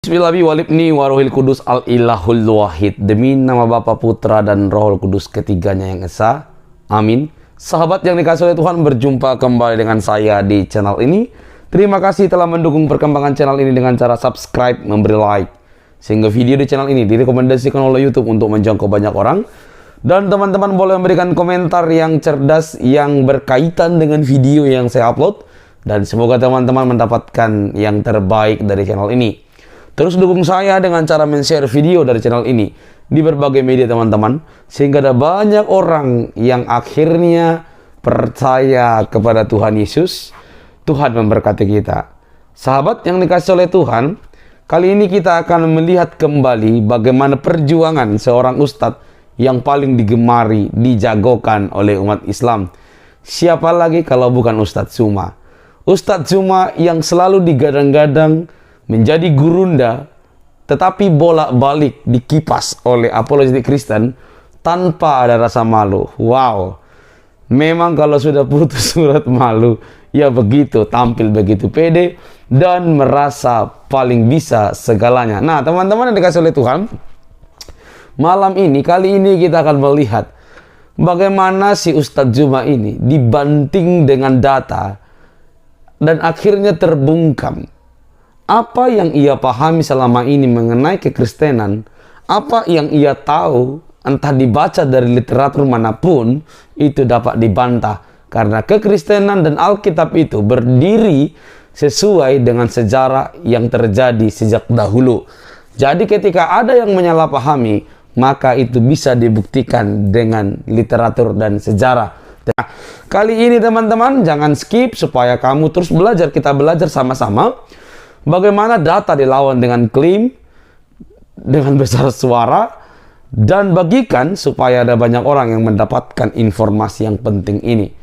Bismillahirrahmanirrahim warohil kudus al-ilahul wahid. Demi nama Bapa, Putra, dan Rohul Kudus ketiganya yang esa. Amin. Sahabat yang dikasihi oleh Tuhan, berjumpa kembali dengan saya di channel ini. Terima kasih telah mendukung perkembangan channel ini dengan cara subscribe, memberi like, sehingga video di channel ini direkomendasikan oleh YouTube untuk menjangkau banyak orang. Dan teman-teman boleh memberikan komentar yang cerdas yang berkaitan dengan video yang saya upload. Dan semoga teman-teman mendapatkan yang terbaik dari channel ini. Terus dukung saya dengan cara men-share video dari channel ini di berbagai media teman-teman, sehingga ada banyak orang yang akhirnya percaya kepada Tuhan Yesus. Tuhan memberkati kita. Sahabat yang dikasih oleh Tuhan, kali ini kita akan melihat kembali bagaimana perjuangan seorang ustadz yang paling digemari, dijagokan oleh umat Islam. Siapa lagi kalau bukan Ustadz Zuma? Ustadz Zuma yang selalu digadang-gadang menjadi gurunda, tetapi bolak-balik dikipas oleh apologetik Kristen tanpa ada rasa malu. Wow, memang kalau sudah putus surat malu, ya begitu, tampil begitu pede dan merasa paling bisa segalanya. Nah, teman-teman yang dikasih oleh Tuhan, kali ini kita akan melihat bagaimana si Ustadz Zuma ini dibanting dengan data dan akhirnya terbungkam. Apa yang ia pahami selama ini mengenai kekristenan, apa yang ia tahu, entah dibaca dari literatur manapun, itu dapat dibantah. Karena kekristenan dan Alkitab itu berdiri sesuai dengan sejarah yang terjadi sejak dahulu. Jadi ketika ada yang menyalahpahami, maka itu bisa dibuktikan dengan literatur dan sejarah. Nah, kali ini teman-teman, jangan skip supaya kamu terus belajar. Kita belajar sama-sama bagaimana data dilawan dengan klaim, dengan besar suara, dan bagikan supaya ada banyak orang yang mendapatkan informasi yang penting ini.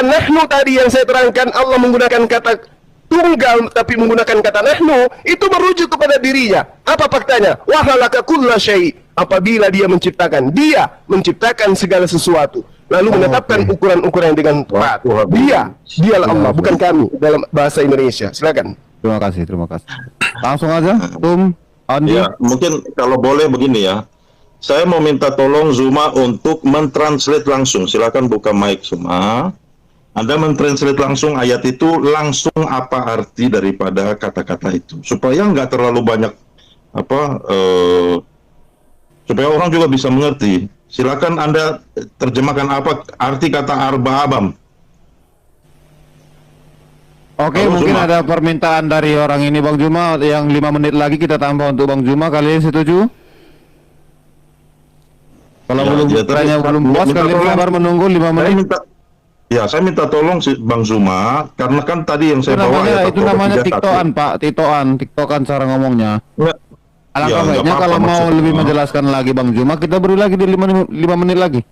Nahnu tadi yang saya terangkan, Allah menggunakan kata tunggal tapi menggunakan kata nahnu, itu merujuk kepada dirinya. Apa faktanya? Wa khalaqa kulla syai'. Apabila dia menciptakan segala sesuatu, lalu menetapkan ukuran-ukuran dengan tepat. Dialah Allah, bukan kami, dalam bahasa Indonesia. Silakan. Terima kasih. Langsung aja, Andi. Ya, mungkin kalau boleh begini ya. Saya mau minta tolong Zuma untuk mentranslate langsung. Silakan buka mic Zuma. Anda mentranslate langsung ayat itu, langsung apa arti daripada kata-kata itu, supaya nggak terlalu banyak supaya orang juga bisa mengerti. Silakan Anda terjemahkan apa arti kata arba'abam. Oke, Halo, mungkin Zuma. ada permintaan dari orang ini, Bang Zuma, yang 5 menit lagi kita tambah untuk Bang Zuma. Kalian setuju? Kalau Ya, belum puas, kalian sabar menunggu 5 menit. Saya minta tolong si Bang Zuma, karena kan tadi yang saya bawa Itu namanya tiktokan, Pak. Tiktokan cara ngomongnya. Alangkah baiknya kalau mau lebih menjelaskan lagi Bang Zuma, kita beri lagi di 5 menit lagi.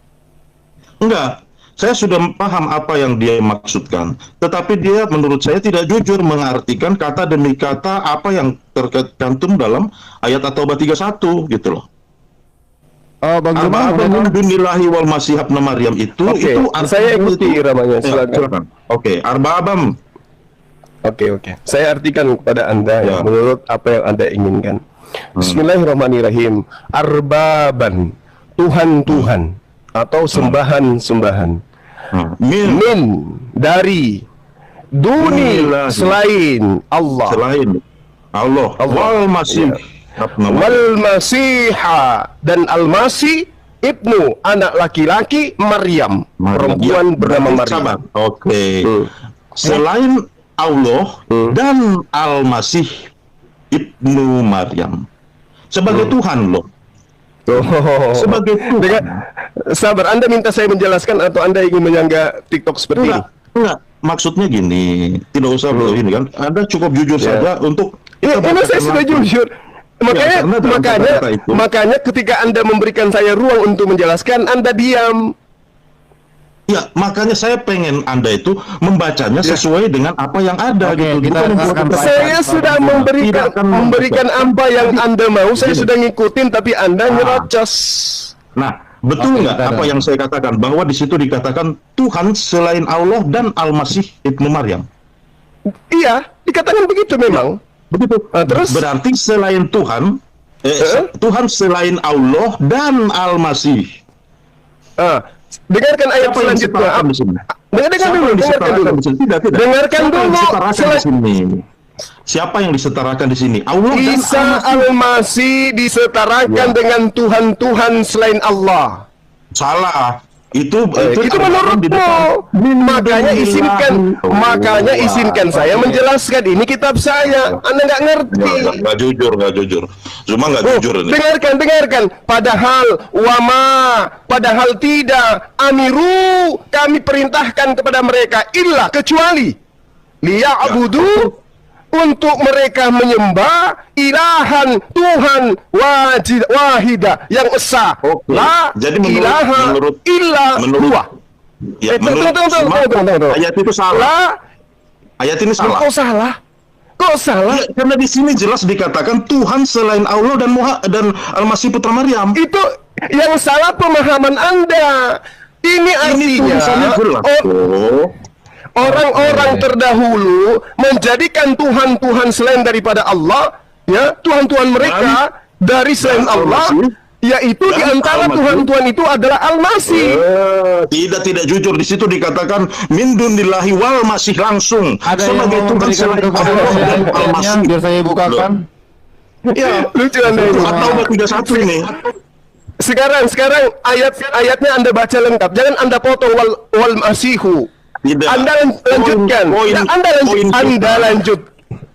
Enggak, saya sudah paham apa yang dia maksudkan. Tetapi dia menurut saya tidak jujur mengartikan kata demi kata apa yang tercantum dalam ayat At-Taubah 31 gitu loh. Oh, Bang Zuma, Alhamdulillahi wal masih ibnu Maryam itu Saya ikuti iramanya. Silakan. Oke, arba'abam. Oke. Saya artikan kepada Anda Ya. menurut apa yang Anda inginkan. Bismillahirrahmanirrahim. Arbaban, Tuhan atau sembahan-sembahan. Min, dari, duni, selain Allah. Wal masih. Wal Masiha, dan Al-Masih ibnu, anak laki-laki Maryam, perempuan bernama Maryam. Oke. Selain Allah dan Al-Masih ibnu Maryam sebagai Tuhan loh. Sebagai Tuhan. Sabar, Anda minta saya menjelaskan atau Anda ingin menyangga TikTok seperti ini? Enggak. Maksudnya gini, tidak usah begini kan. Anda cukup jujur saja untuk. Emang saya sudah jujur. Makanya ketika Anda memberikan saya ruang untuk menjelaskan, Anda diam. Ya, makanya saya pengen Anda itu membacanya sesuai dengan apa yang ada. Oke, gitu. kita Bukan Saya sudah memberikan apa yang Anda mau, saya sudah ngikutin, tapi Anda nyerocos. Nah, betul Oke, nggak kita apa ada. yang saya katakan bahwa di situ dikatakan Tuhan selain Allah dan Al-Masih Ibnu Maryam. Iya, dikatakan begitu memang. Begitu. Terus? Berarti selain Tuhan, Tuhan selain Allah dan Al-Masih. Dengarkan ayat Siapa yang selanjutnya. disetarakan di sini? Dengarkan Siapa dulu, yang dengarkan disetarakan dulu. di sini? Tidak. Dengarkan Siapa yang dulu. disetarakan di sini? Siapa yang disetarakan di sini? Allah dan Isa Al-Masih. Al-Masih disetarakan Ya. dengan Tuhan-Tuhan selain Allah. Salah. Itu Menurutmu. Makanya izinkan saya menjelaskan, ini kitab saya. Anda nggak ngerti. Nggak jujur. Cuma nggak jujur ini. Dengarkan. Padahal tidak. Amiru, kami perintahkan kepada mereka illa, kecuali liya'budu, untuk mereka menyembah ilahan Tuhan wahida yang esa. Oke. La Jadi ilaha illa huwa. Ya, menurut Tunggu. ayat itu salah. Ayat ini salah. Kok salah? Ya, karena di sini jelas dikatakan Tuhan selain Allah dan Al-Masih Putra Maryam. Itu yang salah pemahaman Anda. Ini artinya tulisannya jelas. orang-orang terdahulu menjadikan Tuhan-Tuhan selain daripada Allah, ya, Tuhan-Tuhan mereka dari selain Allah, yaitu di antara Tuhan-Tuhan itu adalah Al-Masih. Tidak jujur. Di situ dikatakan min dunillahi wal masih langsung Ada yang sebagai mau Tuhan memberikan selain kepada Allah dan saya Al-Masih. biar saya bukakan. Ya, Lucu Anda ini. atau 31 ini. Sekarang ayatnya Anda baca lengkap. Jangan Anda potong wal masihu. Tidak. Anda lanjutkan.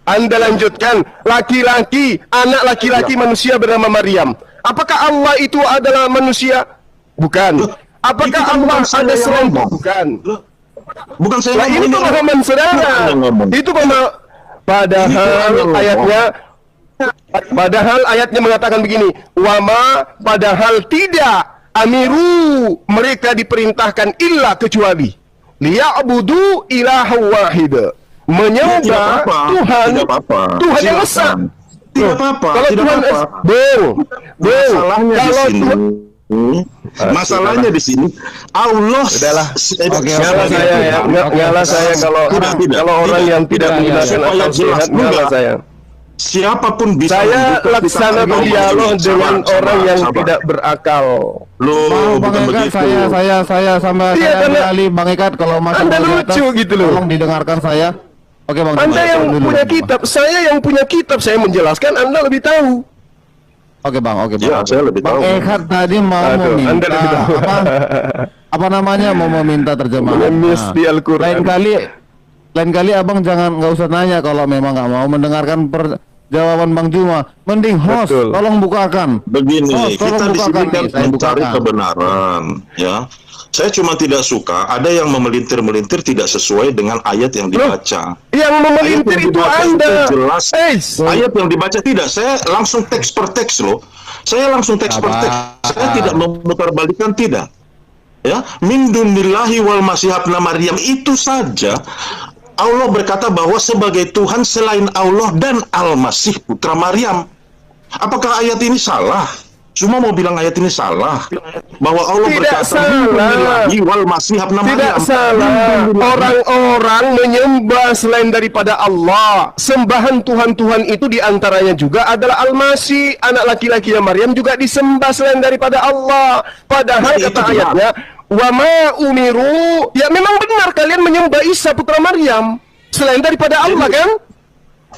Anda lanjutkan. Laki-laki, anak laki-laki manusia bernama Maryam. Apakah Allah itu adalah manusia? Bukan. Apakah Itu kan Allah bukan saya ada yang selain? ngomong. Bukan. Bukan saya Nah, ini ngomong, pemahaman saudara. yang ngomong. Itu padahal ayatnya mengatakan begini, wama, padahal tidak, amiru, mereka diperintahkan illa, kecuali liya'budu ilaha wahid, menyembah Tuhan, Tuhan yang esa. Tidak apa-apa. Kalau Tidak Tuhan apa-apa. Masalahnya di sini Allah ngalah saya kalau orang yang tidak menggunakan akal sehat, ngalah saya. Siapapun bisa Saya membuka laksana kitab berdialog agama. dengan orang yang Sabar. tidak berakal. Loh, Bang bukan Ekat, begitu. saya sama Iya, saya karena kali Bang Ekat kalau masuk Anda di lucu atas, gitu loh. Tolong didengarkan saya. Oke Bang. Anda Juma, yang dulu, punya Bang. kitab, saya yang punya kitab, saya menjelaskan, Anda lebih tahu. Oke Bang. Ya, saya lebih Bang tahu. Ekat tadi mau Aduh, Anda meminta lebih tahu. apa namanya mau meminta terjemahan. Mengemis di Al-Quran. Lain kali abang nggak usah nanya kalau memang nggak mau mendengarkan jawaban Bang Juma. Mending host, Betul. tolong bukakan. Begini, Host, tolong kita di sini bukakan kan nih, saya mencari bukakan. kebenaran, ya. Saya cuma tidak suka ada yang memelintir-melintir tidak sesuai dengan ayat yang dibaca. Yang memelintir Ayat yang itu dibaca Anda. jelas. Eis. Ayat yang dibaca tidak. Saya langsung teks per teks loh. Saya langsung teks per teks. Saya tidak memutarbalikkan, tidak. Ya, min dunillahi wal masih ibnu Maryam, itu saja. Allah berkata bahwa sebagai Tuhan selain Allah dan Al-Masih Putra Maryam. Apakah ayat ini salah? Cuma mau bilang ayat ini salah. Bahwa Allah Tidak berkata salah. wal Masih ibnu Maryam. Tidak salah. Orang-orang menyembah selain daripada Allah. Sembahan Tuhan-Tuhan itu diantaranya juga adalah Al-Masih, anak laki-lakinya Maryam, juga disembah selain daripada Allah. Padahal Jadi kata itu ayatnya, wama umiru, ya memang benar kalian menyembah Isa putra Maryam selain daripada Allah, kan?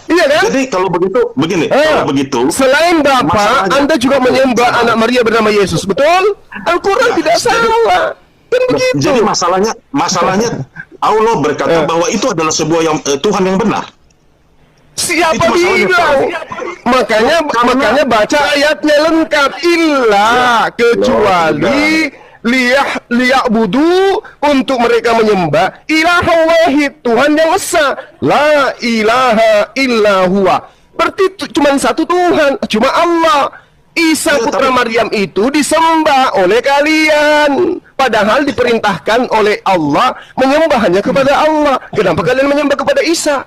Iya kan? Jadi kalau begitu, begini, kalau begitu, Selain Bapa, masalahnya- Anda juga menyembah anak Maria bernama Yesus, betul? Al-Quran tidak salah. Kan begitu. Jadi masalahnya Allah berkata bahwa itu adalah sebuah Tuhan yang benar. Siapa Itu masalahnya, bilang? Makanya baca ayatnya lengkap. Illa, kecuali liya'budu, untuk mereka menyembah ilaha wahid, Tuhan yang esa, la ilaha illa huwa. Berarti cuma satu Tuhan, cuma Allah. Isa Ya, putra tapi- Maryam itu disembah oleh kalian, padahal diperintahkan oleh Allah menyembah hanya kepada Allah. Kenapa kalian menyembah kepada Isa?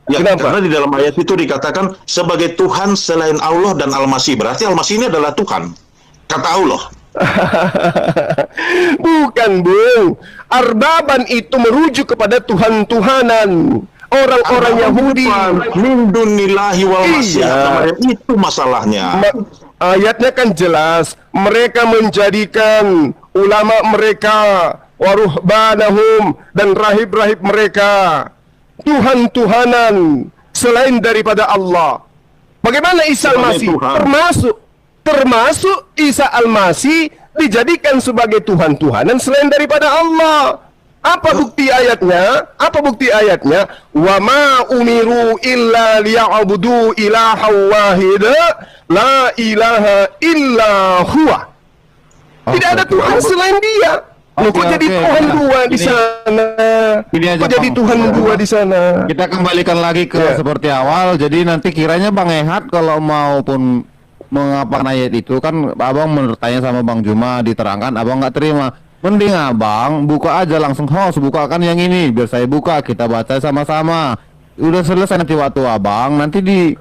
Ya, Kenapa? karena di dalam ayat itu dikatakan sebagai Tuhan selain Allah dan Al-Masih. Berarti Al-Masih ini adalah Tuhan. Kata Allah. Bukan, Bung. Arbaban itu merujuk kepada Tuhan-Tuhanan. Orang-orang Yahudi. Min dunillahi wal masih. Iya. Itu masalahnya. Ayatnya kan jelas. Mereka menjadikan ulama mereka, waruhbanahum, dan rahib-rahib mereka Tuhan-Tuhanan selain daripada Allah. Bagaimana Isa Al-Masih? Termasuk Isa Al-Masih dijadikan sebagai Tuhan-Tuhanan selain daripada Allah. Apa bukti ayatnya? Wa ma umiru illa liya'budu ilaha wahida la ilaha illa huwa. Tidak ada Tuhan selain Dia. Loh, kok jadi Tuhan dua di sana? Kok jadi Tuhan dua di sana? Kita kembalikan lagi ke seperti awal. Jadi nanti kiranya Bang Ehat kalau maupun mengapakan ayat itu kan Abang bertanya sama Bang Juma, diterangkan Abang nggak terima. Mending Abang buka aja langsung host, bukakan yang ini biar saya buka, kita baca sama-sama. Udah selesai nanti waktu Abang, nanti di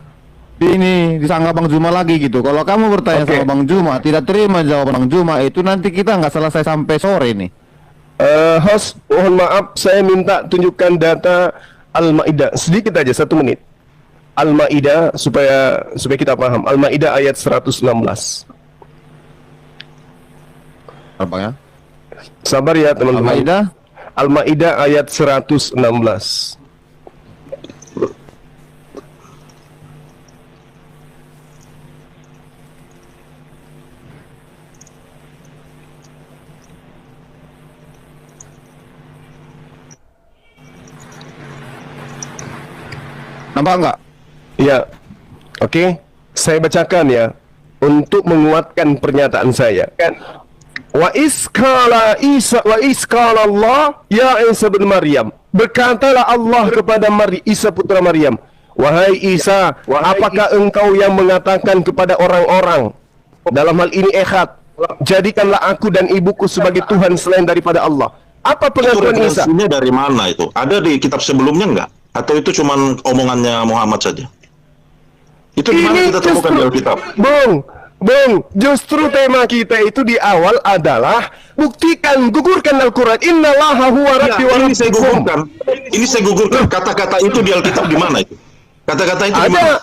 ini disangka Bang Juma lagi gitu. Kalau kamu bertanya sama Bang Juma, tidak terima jawaban Bang Juma, itu nanti kita nggak selesai sampai sore nih. Host, mohon maaf, saya minta tunjukkan data Al-Maidah sedikit aja, 1 menit. Al-Maidah supaya kita paham. Al-Maidah ayat 116. Apa ya? Sabar ya teman-teman. Al-Maidah? Al-Maidah ayat 116. Nampak nggak? Ya, oke. Saya bacakan ya untuk menguatkan pernyataan saya. Wa iskala Isa wa iskala Allah ya Isa bin Maryam. Berkatalah Allah kepada Isa putra Maryam, wahai Isa, apakah engkau yang mengatakan kepada orang-orang, dalam hal ini Ehad, jadikanlah aku dan ibuku sebagai Tuhan selain daripada Allah. Apa pengakuan Isa? Referensinya dari mana itu? Ada di kitab sebelumnya enggak? Atau itu cuma omongannya Muhammad saja? Itu di mana kita temukan di Alkitab? Bung, justru tema kita itu di awal adalah buktikan, gugurkan Al-Quran. Innallaha huwa rabbi wa rabbukum. Ini saya gugurkan. Kata-kata itu di Alkitab di mana itu? Kata-kata itu di mana?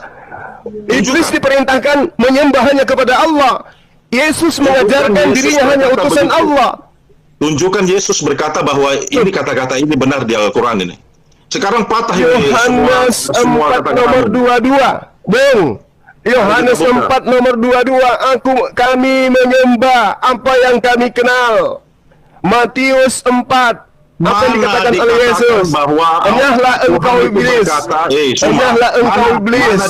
Iblis diperintahkan menyembah hanya kepada Allah. Yesus mengajarkan dirinya hanya utusan Allah. Tunjukkan Yesus berkata bahwa ini kata-kata ini benar di Al-Quran ini. Sekarang patah Yohanes 4 nomor 22. Bung, Yohanes 4 nomor 22, kami menyembah apa yang kami kenal. Matius 4, apa yang dikatakan oleh Yesus? Enyahlah engkau iblis. Enyahlah engkau iblis.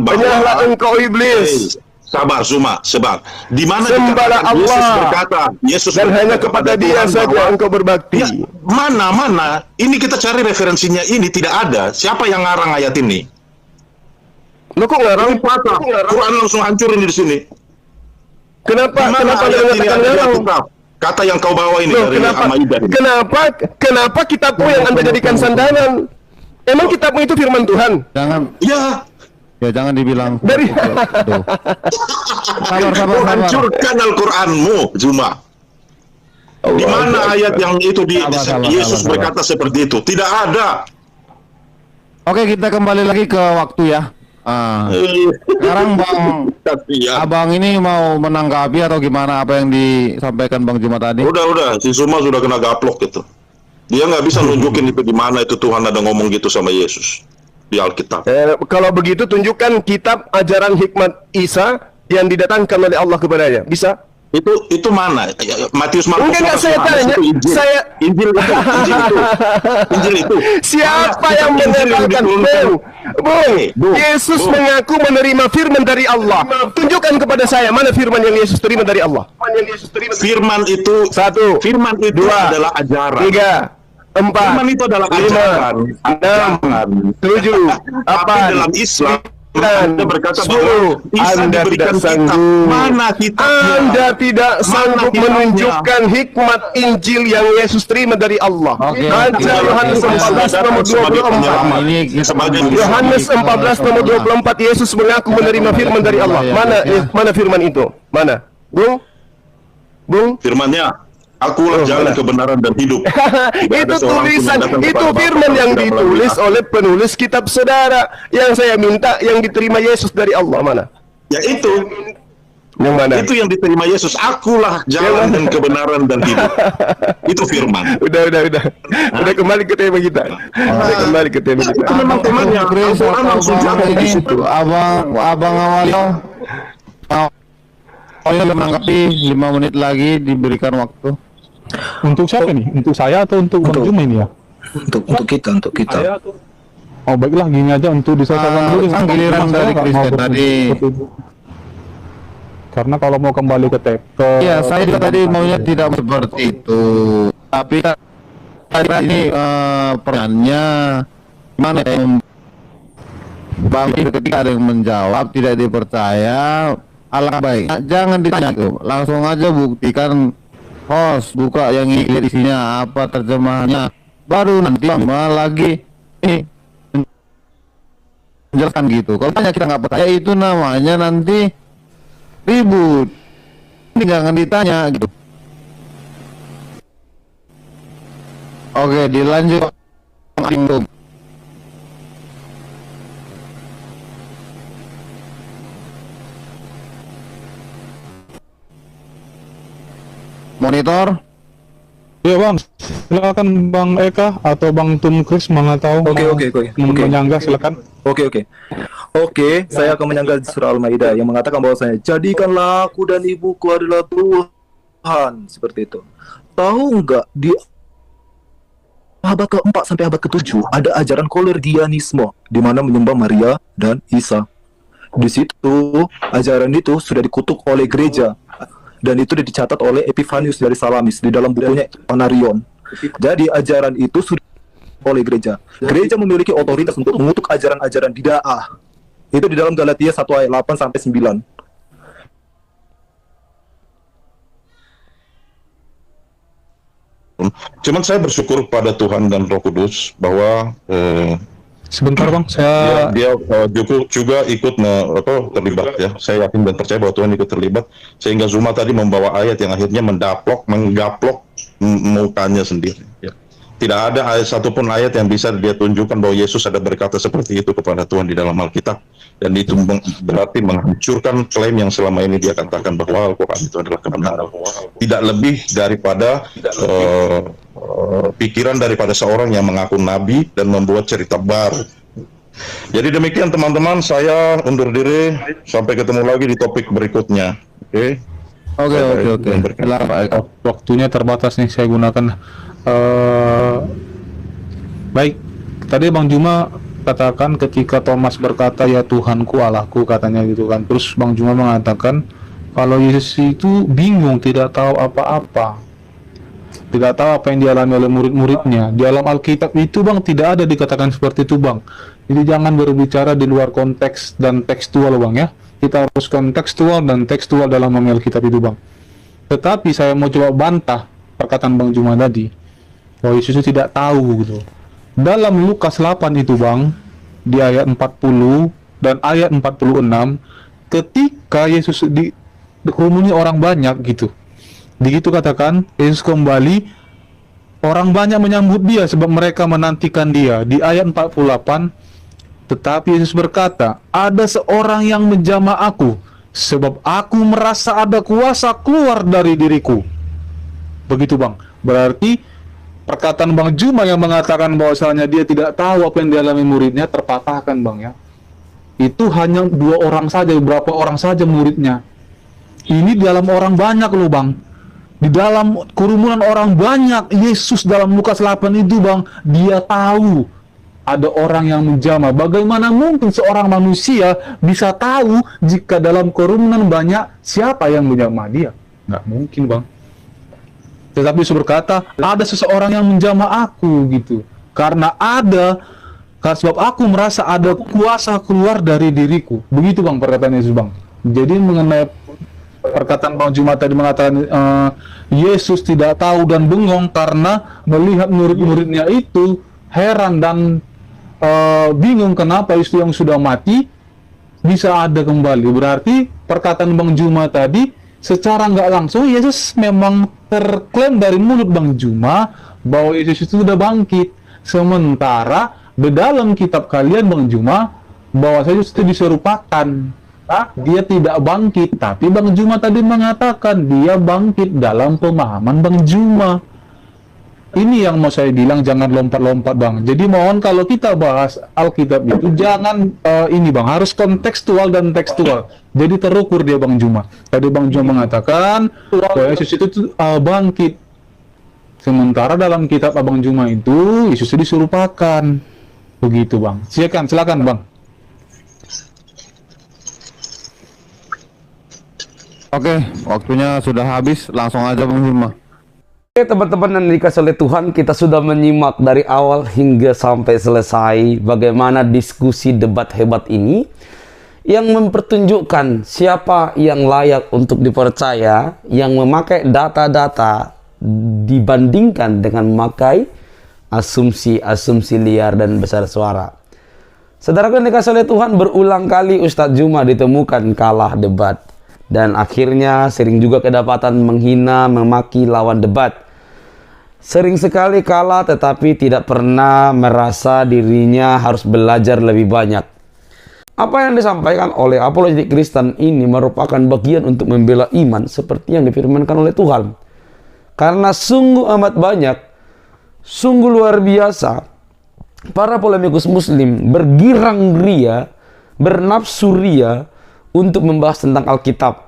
Enyahlah engkau iblis. Sabar, Zuma, sebab di mana sembahlah Allah Yesus berkata, dan hanya kepada Dia saja engkau berbakti. Ya, mana? Ini kita cari referensinya, ini tidak ada. Siapa yang ngarang ayat ini? Lo kok ngarang? Quran langsung hancur ini di sini. Kenapa Anda mengatakan ngarang? Kata yang kau bawa ini dari Al-Maidah. Kenapa kitabmu yang Anda jadikan sandaran? Emang kitabmu itu firman Tuhan? Jangan. Ya jangan dibilang dari sabar. Hancurkan Al-Qur'anmu, Juma. Di mana ayat yang itu Yesus berkata seperti itu? Tidak ada. Oke, kita kembali lagi ke waktu ya. Sekarang Abang ini mau menanggapi atau gimana apa yang disampaikan Bang Juma tadi? Udah, si Juma sudah kena gaplok gitu. Dia nggak bisa nunjukin itu di mana itu Tuhan ada ngomong gitu sama Yesus di Alkitab. Kalau begitu tunjukkan kitab ajaran hikmat Isa yang didatangkan oleh Allah kepadanya. Bisa? Itu mana? Matius, Markus. Mungkin nggak saya tanya. Injil itu. Siapa yang menyatakan? Bung, Yesus mengaku menerima firman dari Allah. Tunjukkan kepada saya mana firman yang Yesus terima dari Allah. Firman itu 1. Firman itu adalah ajaran. 3. 4, Firman itu adalah ajaran. 5, 6, 7, 8, dalam Islam 9, Anda berkata 10. Anda tidak sanggup. Mana kitabnya? Anda tidak sanggup menunjukkan hikmat Injil yang Yesus terima dari Allah. Baca Yohanes 14 nomor 24. Yohanes 14 nomor 24, Yesus mengaku menerima firman dari Allah. Mana firman itu? Mana? Bung? Bung. Firman-Nya, akulah jalan kebenaran dan hidup. Tidak Itu ada seorang pun tulisan, yang datang itu kepada Bapa firman kalau yang tidak melalui ditulis aku. oleh penulis kitab saudara. Yang saya minta yang diterima Yesus dari Allah mana? Ya itu, Yang mana? itu yang diterima Yesus. Akulah jalan dan kebenaran dan hidup. Itu firman. Udah. Udah kembali ke tema kita. Udah kembali ke tema kita. Itu memang temannya. Chris, Al-Quran langsung jalan di ini situ. abang awalnya menanggapi 5 menit lagi diberikan waktu. Untuk siapa nih? Untuk saya atau untuk Bang Juma ini ya? Untuk kita. Saya tuh. Oh baiklah, gini aja untuk diselesaikan dulu. Kan giliran Saya dari nggak Kristen mau tadi. Karena kalau mau kembali ke Iya, saya juga tadi maunya tidak seperti itu. Tapi kan ini pertanyaannya mana yang Bang ketika ada yang menjawab tidak dipercaya, alangkah baiknya jangan ditanya tuh, langsung aja buktikan, host buka yang lihat isinya apa terjemahannya, baru nanti malah lagi menjelaskan gitu. Kalau tanya kita nggak percaya itu namanya nanti ribut. Ini jangan ditanya gitu. Oke, dilanjut. Monitor. Iya Bang, silakan Bang Eka atau Bang Tun Kris mana tahu. Oke. Menyanggah silakan. Oke, saya akan menyanggah surah Al-Maidah yang mengatakan bahwasanya jadikanlah aku dan ibuku adalah Tuhan, seperti itu. Tahu nggak di abad ke-4 sampai abad ke-7 ada ajaran Kolergianisme di mana menyembah Maria dan Isa. Di situ ajaran itu sudah dikutuk oleh gereja dan itu dicatat oleh Epifanius dari Salamis di dalam bukunya Panarion. Jadi ajaran itu sudah oleh gereja. Gereja memiliki otoritas untuk mengutuk ajaran-ajaran bid'ah. Itu di dalam Galatia 1 ayat 8 sampai 9. Cuman saya bersyukur pada Tuhan dan Roh Kudus bahwa Sebentar Bang, saya dia juga ikut terlibat ya. Saya yakin dan percaya bahwa Tuhan ikut terlibat sehingga Zuma tadi membawa ayat yang akhirnya menggaplok mukanya sendiri. Ya. Tidak ada ayat satupun ayat yang bisa dia tunjukkan bahwa Yesus ada berkata seperti itu kepada Tuhan di dalam Alkitab, dan itu berarti menghancurkan klaim yang selama ini dia katakan bahwa Al-Quran itu adalah kebenaran. Tidak lebih daripada pikiran daripada seorang yang mengaku nabi dan membuat cerita baru. Jadi demikian teman-teman, saya undur diri, sampai ketemu lagi di topik berikutnya. Oke. waktunya terbatas nih, saya gunakan. Baik, tadi Bang Juma katakan ketika Thomas berkata ya Tuhanku Allahku katanya gitu kan, terus Bang Juma mengatakan kalau Yesus itu bingung, tidak tahu apa-apa, tidak tahu apa yang dialami oleh murid-muridnya. Di dalam Alkitab itu Bang tidak ada dikatakan seperti itu Bang. Jadi jangan berbicara di luar konteks dan tekstual Bang ya. Kita harus kontekstual dan tekstual dalam memahami Alkitab itu Bang. Tetapi saya mau coba bantah perkataan Bang Juma tadi bahwa Yesus itu tidak tahu gitu. Dalam Lukas 8 itu Bang, di ayat 40 dan ayat 46, ketika Yesus dikerumuni orang banyak gitu, begitu katakan Yesus kembali, orang banyak menyambut dia sebab mereka menantikan dia. Di ayat 48, tetapi Yesus berkata, ada seorang yang menjamah aku sebab aku merasa ada kuasa keluar dari diriku. Begitu Bang. Berarti perkataan Bang Juma yang mengatakan bahwasanya dia tidak tahu apa yang dialami muridnya terpatahkan Bang ya. Itu hanya 2 orang saja, beberapa orang saja muridnya. Ini dalam orang banyak loh Bang. Di dalam kerumunan orang banyak, Yesus dalam Lukas 8 itu Bang, dia tahu ada orang yang menjamah. Bagaimana mungkin seorang manusia bisa tahu jika dalam kerumunan banyak siapa yang menjamah dia? Nggak mungkin Bang. Tetapi Yesus berkata, ada seseorang yang menjamah aku gitu. Karena sebab aku merasa ada kuasa keluar dari diriku. Begitu Bang perkataan Yesus Bang. Jadi mengenai perkataan Bang Juma tadi mengatakan Yesus tidak tahu dan bengong karena melihat murid-muridnya itu heran dan bingung kenapa Yesus yang sudah mati bisa ada kembali. Berarti perkataan Bang Juma tadi secara nggak langsung Yesus memang terklaim dari mulut Bang Juma bahwa Yesus itu sudah bangkit. Sementara di dalam kitab kalian Bang Juma bahwa Yesus itu diserupakan. Dia tidak bangkit, tapi Bang Juma tadi mengatakan dia bangkit dalam pemahaman Bang Juma. Ini yang mau saya bilang, jangan lompat-lompat Bang. Jadi mohon kalau kita bahas Alkitab itu jangan ini Bang, harus kontekstual dan tekstual. Jadi terukur dia Bang Juma. Tadi Bang Juma mengatakan bahwa Yesus itu bangkit. Sementara dalam kitab Abang Juma itu Yesus itu diserupakan. Begitu Bang. Silakan Bang. Oke, waktunya sudah habis, langsung aja Bang Juma. Oke teman-teman yang dikasih oleh Tuhan, kita sudah menyimak dari awal hingga sampai selesai bagaimana diskusi debat hebat ini yang mempertunjukkan siapa yang layak untuk dipercaya, yang memakai data-data dibandingkan dengan memakai asumsi-asumsi liar dan besar suara. Saudaraku yang dikasih oleh Tuhan, berulang kali Ustadz Juma ditemukan kalah debat dan akhirnya sering juga kedapatan menghina, memaki lawan debat. Sering sekali kalah tetapi tidak pernah merasa dirinya harus belajar lebih banyak. Apa yang disampaikan oleh apologetik Kristen ini merupakan bagian untuk membela iman seperti yang difirmankan oleh Tuhan. Karena sungguh amat banyak, sungguh luar biasa, para polemikus muslim bergirang ria, bernafsu ria untuk membahas tentang Alkitab.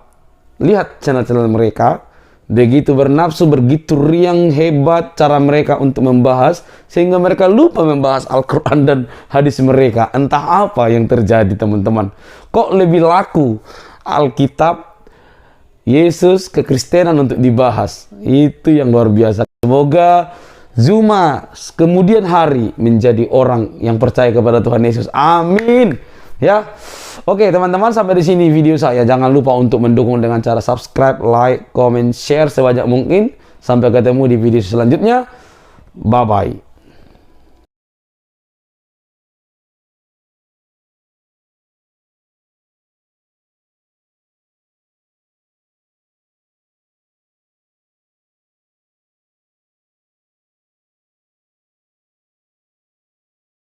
Lihat channel-channel mereka. Begitu bernafsu, begitu riang hebat cara mereka untuk membahas, sehingga mereka lupa membahas Al-Quran dan hadis mereka. Entah apa yang terjadi teman-teman. Kok lebih laku Alkitab, Yesus, kekristenan untuk dibahas. Itu yang luar biasa. Semoga Zuma kemudian hari menjadi orang yang percaya kepada Tuhan Yesus. Amin. Ya. Oke teman-teman, sampai di sini video saya. Jangan lupa untuk mendukung dengan cara subscribe, like, comment, share sebanyak mungkin. Sampai ketemu di video selanjutnya. Bye-bye.